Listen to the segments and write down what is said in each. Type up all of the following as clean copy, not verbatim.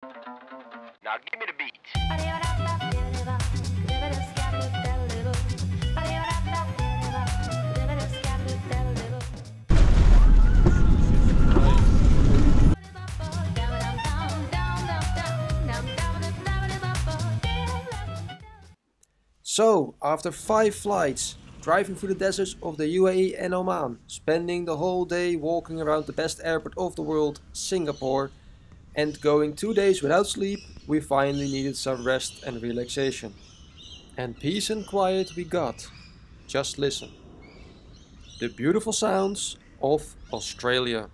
Now give me the beat. So, after 5 flights, driving through the deserts of the UAE and Oman, spending the whole day walking around the best airport of the world, Singapore, and going 2 days without sleep, we finally needed some rest and relaxation. And peace and quiet we got. Just listen. The beautiful sounds of Australia.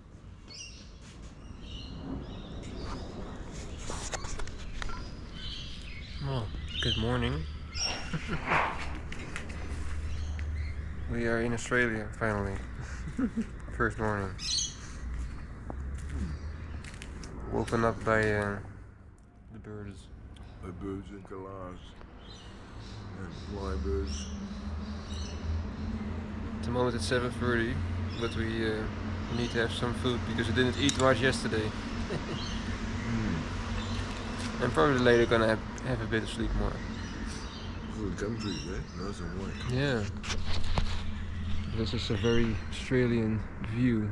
Well, good morning. We are in Australia finally. First morning. Woken up by the birds. The birds and koalas and fly birds. At the moment it's 7:30, but we need to have some food because we didn't eat much yesterday. And probably later gonna have a bit of sleep more. Good country, eh? Nice and white. Yeah. This is a very Australian view.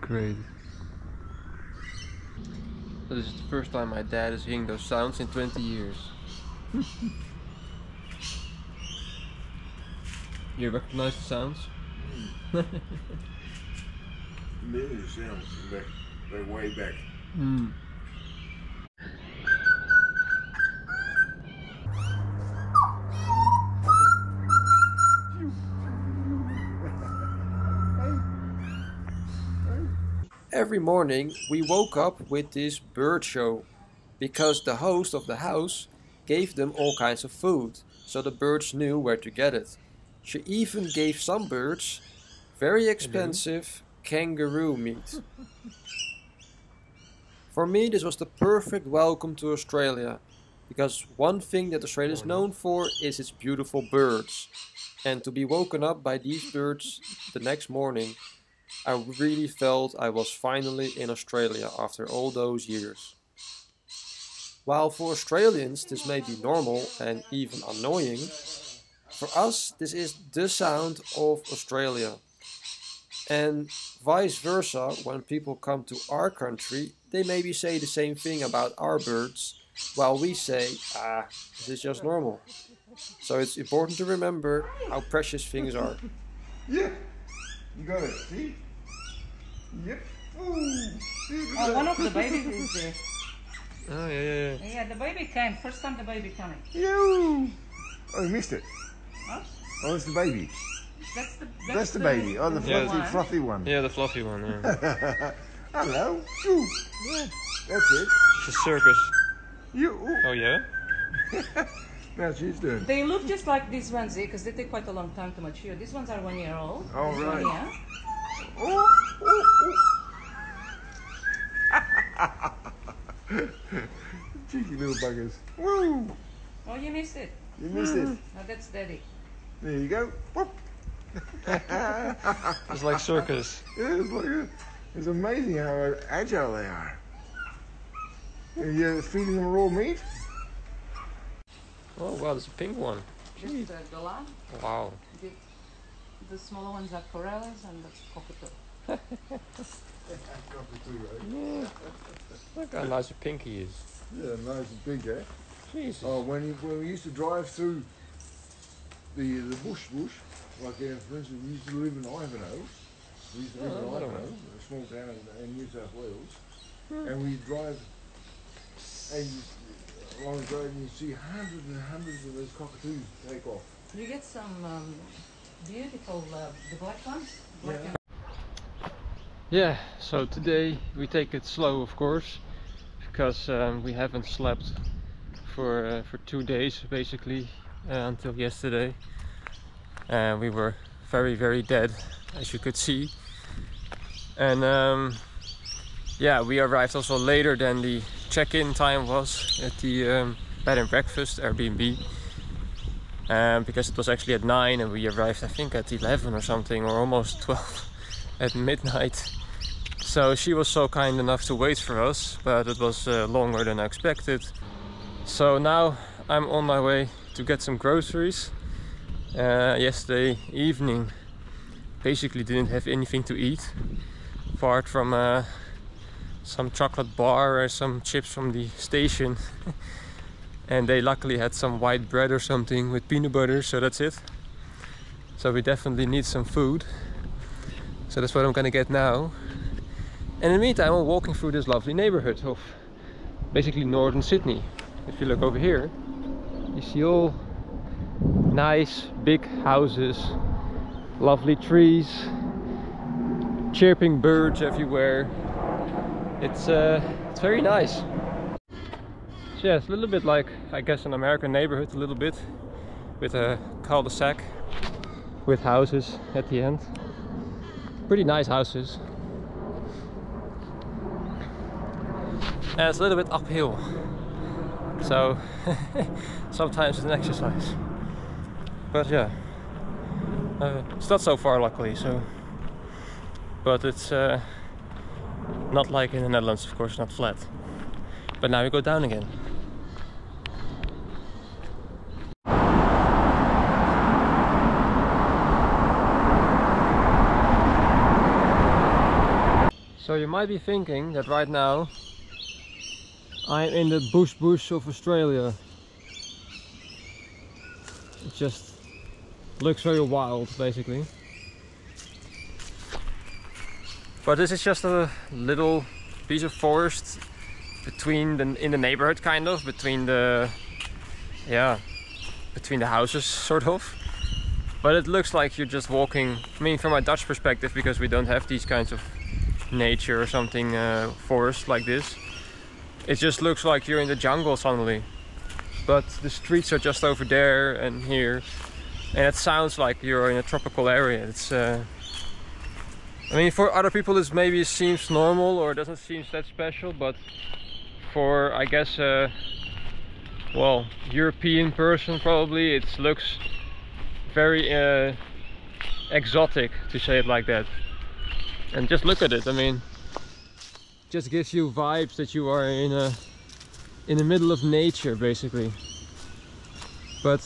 Great. This is the first time my dad is hearing those sounds in 20 years. You recognize the sounds? Many sounds back way back. Every morning we woke up with this bird show because the host of the house gave them all kinds of food, so the birds knew where to get it. She even gave some birds very expensive kangaroo meat. For me this was the perfect welcome to Australia, because one thing that Australia is known for is its beautiful birds. And to be woken up by these birds the next morning, I really felt I was finally in Australia after all those years. While for Australians this may be normal and even annoying, for us this is the sound of Australia. And vice versa, when people come to our country, they maybe say the same thing about our birds, while we say, this is just normal. So it's important to remember how precious things are. Yeah, you got it, see? Yep. Oh, one of the babies is there. Oh, yeah. Yeah, the baby came. First time the baby coming. You. Oh, you missed it. Huh? Oh, it's the baby. That's the baby. Oh, the fluffy, one. fluffy one. Yeah, the fluffy one, yeah. Hello. Shoo. Yeah. That's it. It's a circus. You. Oh, yeah? Now she's doing. They look just like these ones here because they take quite a long time to mature. These ones are 1 year old. Oh, This right. one, yeah. Cheeky little buggers. Woo! Oh, you missed it. You missed it. Oh, that's daddy. There you go. Whoop. It's like circus. Yeah, it's amazing how agile they are. And you're feeding them raw meat? Oh wow, there's a pink one. This is the lamb. Wow. The smaller ones are corellas and that's cockatoo. Yeah. Look how nice a pink he is. Yeah, nice and big, eh? Jesus. Oh, when we used to drive through the bush, like for instance, we used to live in Ivanhoe. We used to live in Ivanhoe, a small town in New South Wales, and we drive along the road and you see hundreds and hundreds of those cockatoos take off. You get some beautiful, the black ones. Black Yeah. Yeah, so today we take it slow, of course, because we haven't slept for 2 days basically until yesterday. We were very dead, as you could see, and yeah, we arrived also later than the check-in time was at the bed and breakfast Airbnb, because it was actually at 9 and we arrived I think at 11 or something, or almost 12 at midnight. So she was so kind enough to wait for us, but it was longer than I expected. So now I'm on my way to get some groceries. Yesterday evening basically didn't have anything to eat apart from some chocolate bar or some chips from the station. And they luckily had some white bread or something with peanut butter, so that's it. So we definitely need some food. So that's what I'm gonna get now. And in the meantime, I'm walking through this lovely neighborhood of basically northern Sydney. If you look over here, you see all nice big houses, lovely trees, chirping birds everywhere. It's very nice. So yeah, it's a little bit like, I guess, an American neighborhood, a little bit, with a cul-de-sac with houses at the end. Pretty nice houses. And it's a little bit uphill, so sometimes it's an exercise. But yeah, it's not so far luckily, so. But it's not like in the Netherlands, of course, not flat. But now we go down again. So you might be thinking that right now I'm in the bush of Australia. It just looks very wild, basically. But this is just a little piece of forest in the neighborhood, kind of between the houses, sort of. But it looks like you're just walking. I mean, from a Dutch perspective, because we don't have these kinds of nature or something forest like this. It just looks like you're in the jungle suddenly. But the streets are just over there and here, and it sounds like you're in a tropical area. It's I mean, for other people it maybe seems normal or doesn't seem that special, but for, I guess, well, European person probably it looks very exotic, to say it like that. And just look at it. I mean, just gives you vibes that you are in the middle of nature, basically. But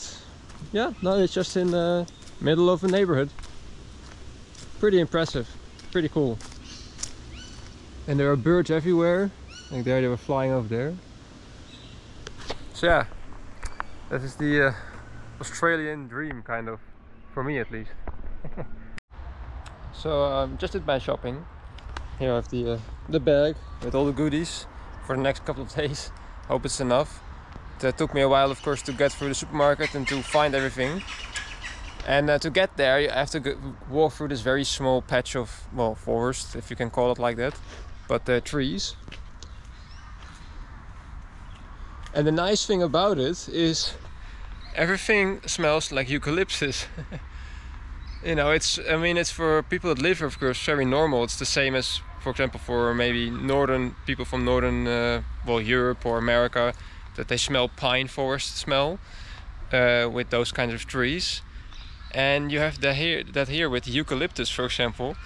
yeah, no, it's just in the middle of a neighborhood. Pretty impressive, pretty cool. And there are birds everywhere. Like there, they were flying over there. So yeah, that is the Australian dream, kind of, for me at least. So just did my shopping. Here I have the bag with all the goodies for the next couple of days. Hope it's enough. It took me a while, of course, to get through the supermarket and to find everything. And to get there, you have to walk through this very small patch of, well, forest, if you can call it like that, but trees. And the nice thing about it is everything smells like eucalyptus. You know, I mean, it's for people that live here, of course, very normal. It's the same as, for example, for maybe northern people from northern, well, Europe or America, that they smell pine forest smell with those kinds of trees. And you have that here with eucalyptus, for example.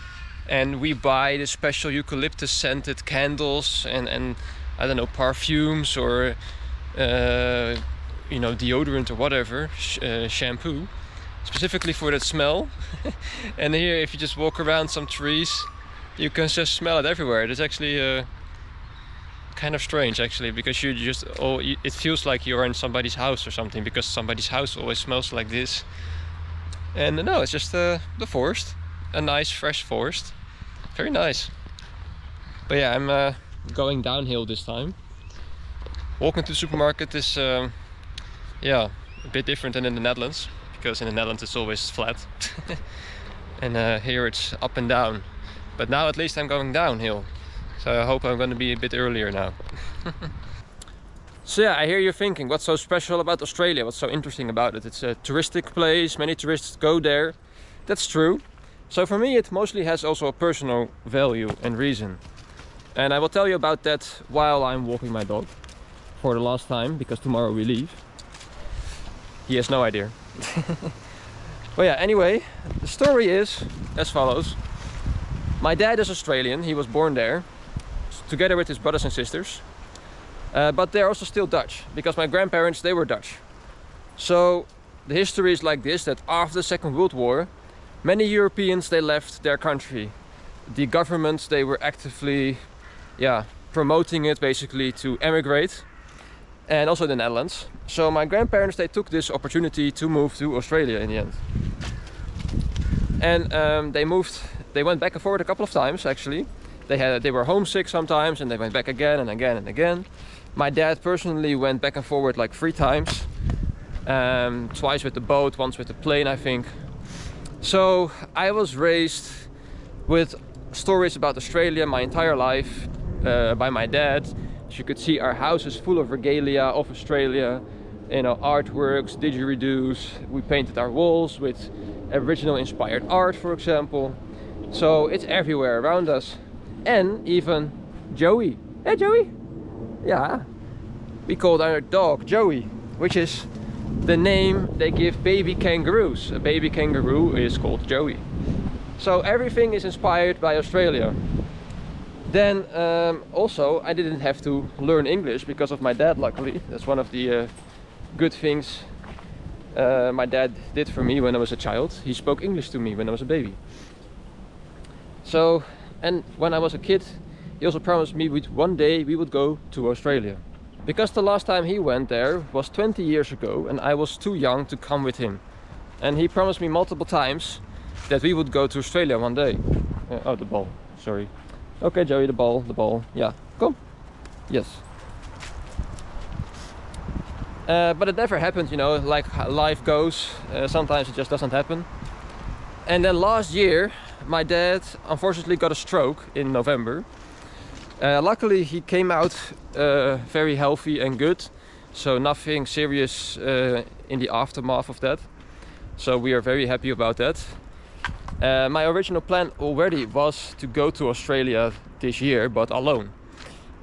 And we buy the special eucalyptus scented candles and I don't know, perfumes or you know, deodorant or whatever, shampoo, specifically for that smell. And here, if you just walk around some trees, you can just smell it everywhere. It's actually kind of strange, actually, because you just it feels like you're in somebody's house or something, because somebody's house always smells like this. And no, it's just the forest, a nice fresh forest, very nice. But yeah, I'm going downhill this time. Walking to the supermarket is yeah, a bit different than in the Netherlands, because in the Netherlands it's always flat. And here it's up and down. But now at least I'm going downhill, so I hope I'm going to be a bit earlier now. So yeah, I hear you thinking, what's so special about Australia? What's so interesting about it? It's a touristic place, many tourists go there. That's true. So for me it mostly has also a personal value and reason. And I will tell you about that while I'm walking my dog for the last time, because tomorrow we leave. He has no idea. But yeah, anyway, the story is as follows. My dad is Australian, he was born there, together with his brothers and sisters. But they're also still Dutch, because my grandparents, they were Dutch. So the history is like this, that after the Second World War, many Europeans, they left their country. The governments, they were actively promoting it basically to emigrate. And also the Netherlands. So my grandparents, they took this opportunity to move to Australia in the end. And they went back and forward a couple of times actually. They were homesick sometimes and they went back again and again and again. My dad personally went back and forward like 3 times. Twice with the boat, once with the plane, I think. So I was raised with stories about Australia my entire life by my dad. As you could see, our house is full of regalia of Australia, you know, artworks, didgeridoos. We painted our walls with original inspired art, for example. So it's everywhere around us. And even Joey. Hey Joey! Yeah. We called our dog Joey, which is the name they give baby kangaroos. A baby kangaroo is called Joey. So everything is inspired by Australia. Then also I didn't have to learn English because of my dad, luckily. That's one of the good things my dad did for me when I was a child. He spoke English to me when I was a baby. So, and when I was a kid, he also promised me one day we would go to Australia. Because the last time he went there was 20 years ago and I was too young to come with him. And he promised me multiple times that we would go to Australia one day. Oh, the ball, sorry. Okay, Joey, the ball, yeah, come. Yes. But it never happened, you know, like life goes. Sometimes it just doesn't happen. And then last year, my dad unfortunately got a stroke in November. Luckily, he came out very healthy and good. So nothing serious in the aftermath of that. So we are very happy about that. My original plan already was to go to Australia this year, but alone.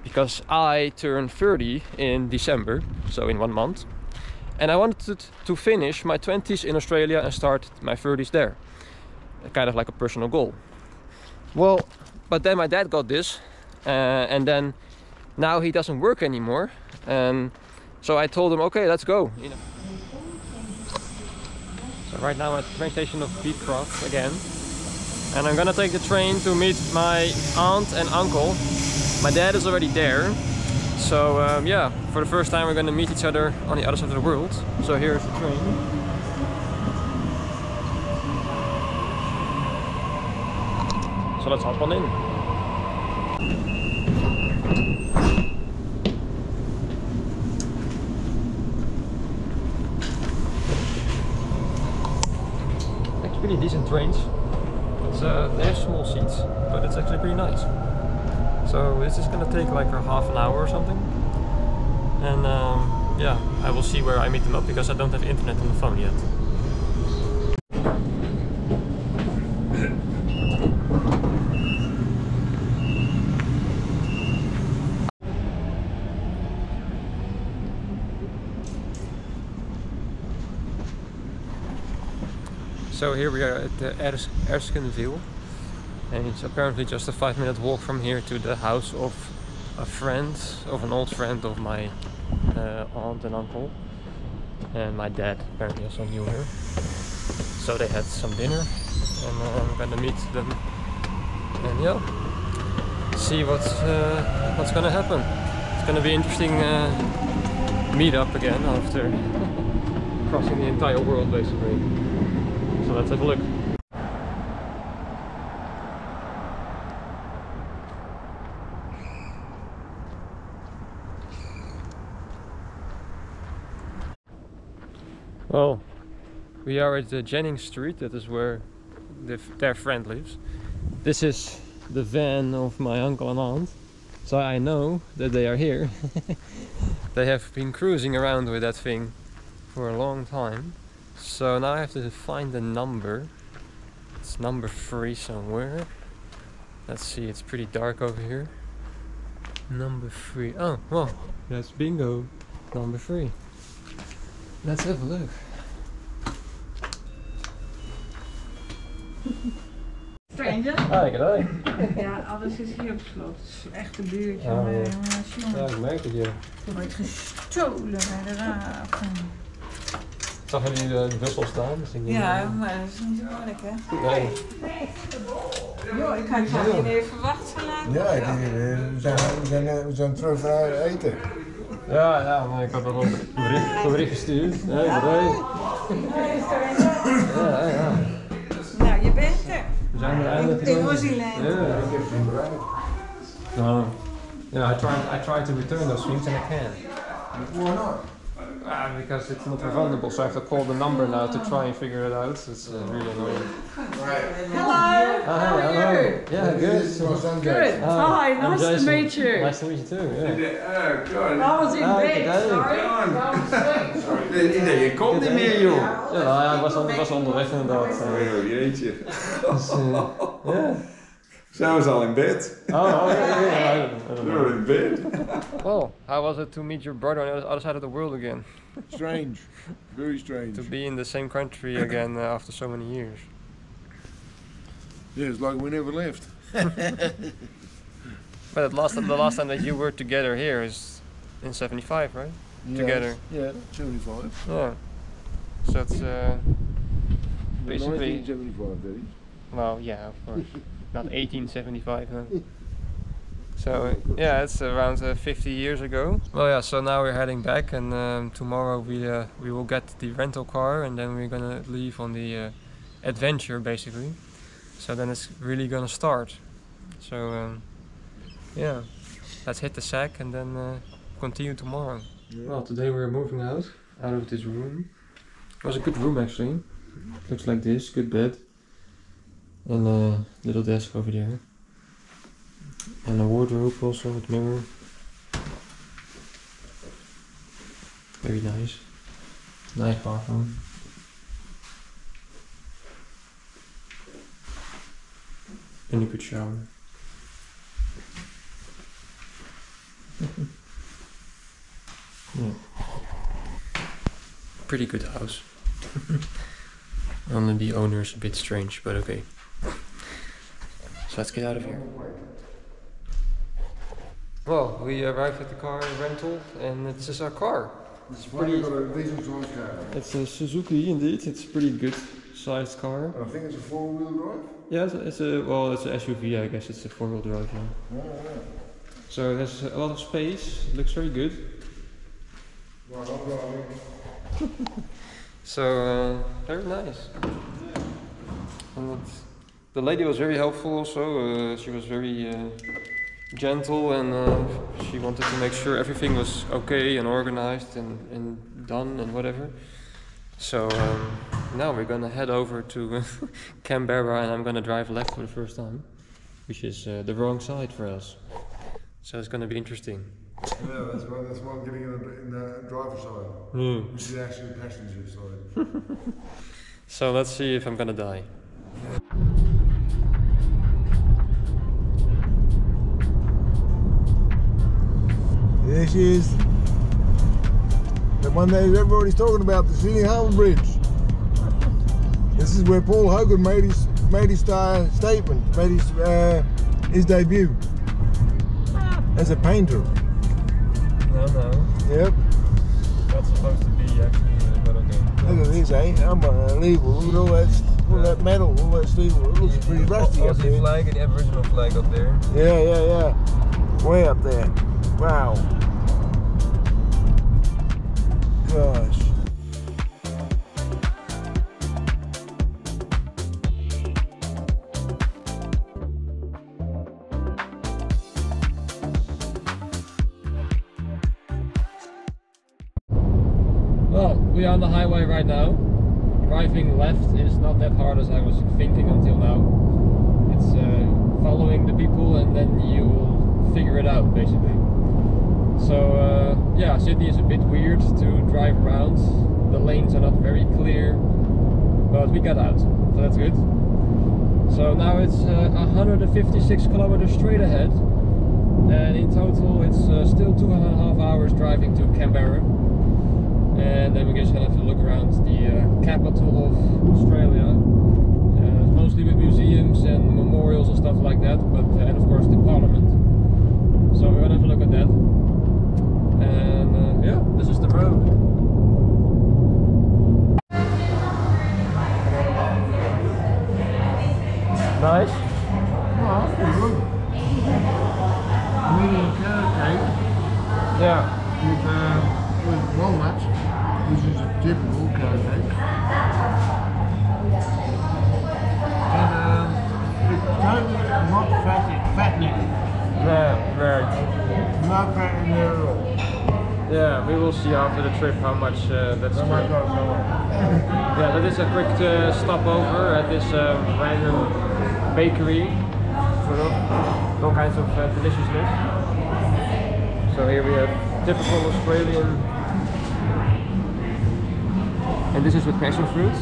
Because I turned 30 in December, so in 1 month. And I wanted to finish my 20s in Australia and start my 30s there. Kind of like a personal goal. Well, but then my dad got this. And then now he doesn't work anymore. And so I told him, okay, let's go. You know. So right now I'm at the train station of Beecroft again. And I'm gonna take the train to meet my aunt and uncle. My dad is already there. So yeah, for the first time we're gonna meet each other on the other side of the world. So here's the train. So let's hop on in. Pretty decent trains. They have small seats, but it's actually pretty nice. So this is gonna take like a half an hour or something. And yeah, I will see where I meet them up because I don't have internet on the phone yet. So here we are at the Erskineville, and it's apparently just a 5-minute walk from here to the house of a friend, of an old friend of my aunt and uncle. And my dad apparently also knew her. So they had some dinner, and I'm gonna meet them and yeah, see what's gonna happen. It's gonna be interesting meet up again after crossing the entire world basically. So let's have a look. Well, we are at the Jennings Street. That is where their friend lives. This is the van of my uncle and aunt, so I know that they are here. They have been cruising around with that thing for a long time. So now I have to find the number. It's number 3 somewhere. Let's see, it's pretty dark over here. Number 3. Oh, well, that's bingo. Number 3. Let's have a look. Stranger? Hi, g'day. Ja, alles is hier op slot. Het is echt een buurtje. Oh, Maar, ja. jongen, Ja, ik merk het hier. er wordt gestolen bij de raven. Ik zag jullie de bus al staan, dus ik denk, Ja, maar dat is niet zo moeilijk, hè? nee. Joh, ik had je niet even verwacht zo laat. Ja, we zijn terug naar eten. Ja, maar ik had al een bericht gestuurd. Hey, g'day. Ja. Nou, je bent er. We zijn er eindelijk. In Oziland. Ja. Ik heb geen bereid. No. Yeah, I try to return those things and I can't. Why not? Because it's not refundable, so I have to call the number now to try and figure it out. It's really annoying. Hello. How are you? Yeah, good. This is my son Good. Jason. Hi, I'm nice to Jason. meet you. Nice to meet you too. Yeah. I was in bed, good sorry. Nee, je komt niet meer, joh. Ja, hij was onderweg inderdaad. Oh, jeetje. Dus, ja. Zij was al in bed. Yeah. You're in bed. Well, how was it to meet your brother on the other side of the world again? Strange. Very strange. To be in the same country again after so many years. Yeah, it's like we never left. But the last time that you were together here is in '75, right? Together. Yeah, 75. Yeah. So it's basically. 1975, Daddy. Well, yeah, of course. Not 1875. No. So yeah, it's around 50 years ago. Well, yeah. So now we're heading back, and tomorrow we will get the rental car, and then we're gonna leave on the adventure, basically. So then it's really gonna start. So yeah, let's hit the sack and then continue tomorrow. Yeah. Well, today we're moving out of this room. It was a good room actually. Looks like this, good bed. And a little desk over there. And a wardrobe also with mirror. Very nice. Nice bathroom. And a good shower. Yeah. Pretty good house. Only the owner is a bit strange, but okay. So let's get out of here. Well, we arrived at the car rental, and this is our car. It's pretty. Got a decent sized car. It's a Suzuki, indeed. It's a pretty good sized car. I think it's a 4-wheel drive. Yeah, it's an SUV, I guess. It's a 4-wheel drive. Yeah. Yeah. So it has a lot of space. It looks very good. Right, I'm driving. So very nice. And the lady was very helpful also. She was very gentle, and she wanted to make sure everything was okay and organized and done and whatever. So now we're gonna head over to Canberra, and I'm gonna drive left for the first time, which is the wrong side for us. So it's gonna be interesting. Yeah, that's why I'm getting in the driver's side, which is actually the passenger side. So let's see if I'm gonna die. This is the one that everybody's talking about, the Sydney Harbour Bridge. This is where Paul Hogan made his statement, made his debut as a painter. No. Yep. That's supposed to be actually, but okay. Look at this, eh? Unbelievable. Look at all that metal, all that steel. It looks pretty rusty up there. flag and the Aboriginal flag up there. Yeah. Way up there. Wow. Gosh. Well, we are on the highway right now. Driving left is not that hard as I was thinking until now. It's following the people, and then you will figure it out basically. So yeah, Sydney is a bit weird to drive around. The lanes are not very clear, but we got out, so that's good. So now it's 156 kilometers straight ahead, and in total it's still 2.5 hours driving to Canberra. And then we're just gonna have to look around the capital of Australia. It's mostly with museums and memorials and stuff like that, but and of course the parliament. So we're gonna have a look at that. And yeah, this is the road. Nice. Well, that's pretty good. Medium carrot cake Yeah. with walnuts, which is a typical carrot cake. And it's totally not fattening. Yeah, right. No fat in there at all. Yeah, we will see after the trip how much that's Oh my true. God, so Yeah, that is a quick stopover at this random bakery, sort of, all kinds of deliciousness. So here we have typical Australian, and this is with passion fruit,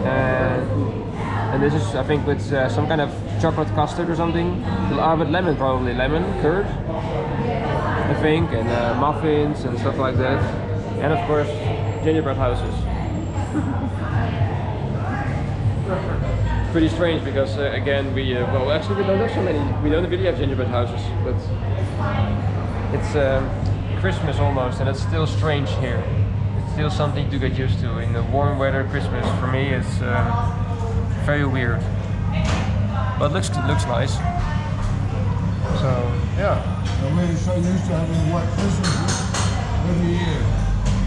and this is, I think, with some kind of chocolate custard or something, with lemon, probably lemon curd, I think, and muffins and stuff like that, and of course gingerbread houses. Pretty strange because again well, actually we don't have so many. We don't really have gingerbread houses, but it's Christmas almost, and it's still strange here. It's still something to get used to. In the warm weather, Christmas for me is very weird, but looks nice. So yeah. And we're so used to having white Christmases every year.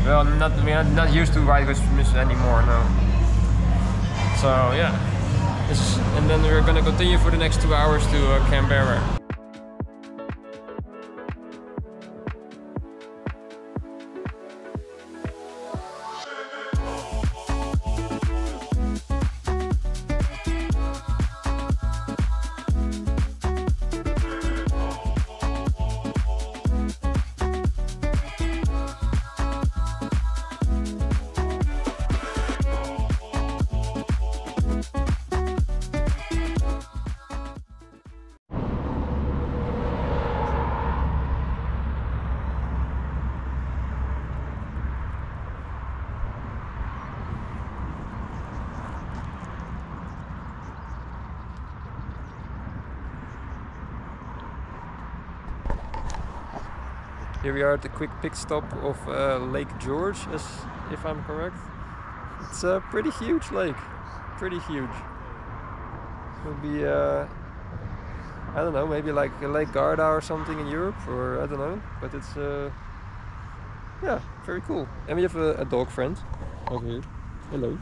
Well, we're not used to white Christmas anymore, no. So yeah. And then we're gonna continue for the next 2 hours to Canberra. Here we are at the quick pit stop of Lake George, if I'm correct. It's a pretty huge lake, pretty huge. It will be, I don't know, maybe like a Lake Garda or something in Europe, or I don't know. But it's, yeah, very cool. And we have a dog friend over here. Hello.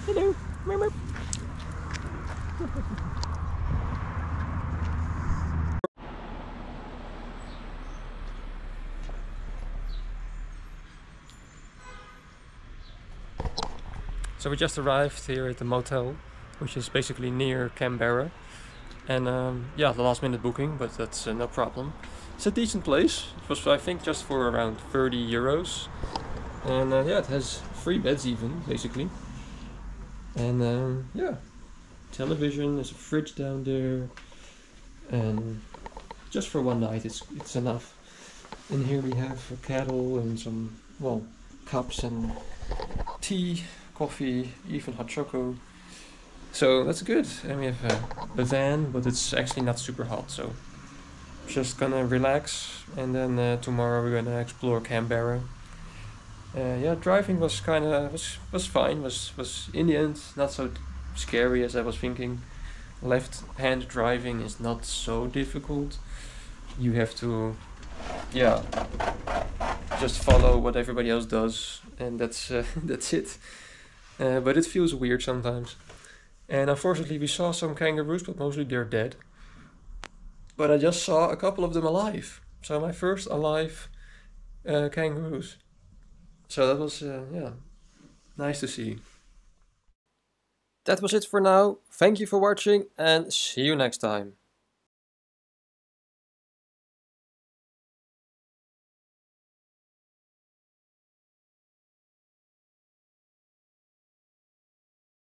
Hello. Meow, meow. So we just arrived here at the motel, which is basically near Canberra, and yeah, the last minute booking, but that's no problem. It's a decent place. It was, I think, just for around 30 euros, and yeah, it has 3 beds even, basically, and yeah, television, there's a fridge down there, and just for one night it's enough. And here we have a kettle and some, well, cups and tea, coffee, even hot choco. So that's good. And we have a van, but it's actually not super hot, so just gonna relax, and then tomorrow we're gonna explore Canberra. Yeah, driving was was fine. Was in the end not so scary as I was thinking. Left-hand driving is not so difficult. You have to, yeah, just follow what everybody else does, and that's that's it. But it feels weird sometimes. And unfortunately we saw some kangaroos, but mostly they're dead. But I just saw a couple of them alive. So my first alive kangaroos. So that was, yeah, nice to see. That was it for now. Thank you for watching and see you next time.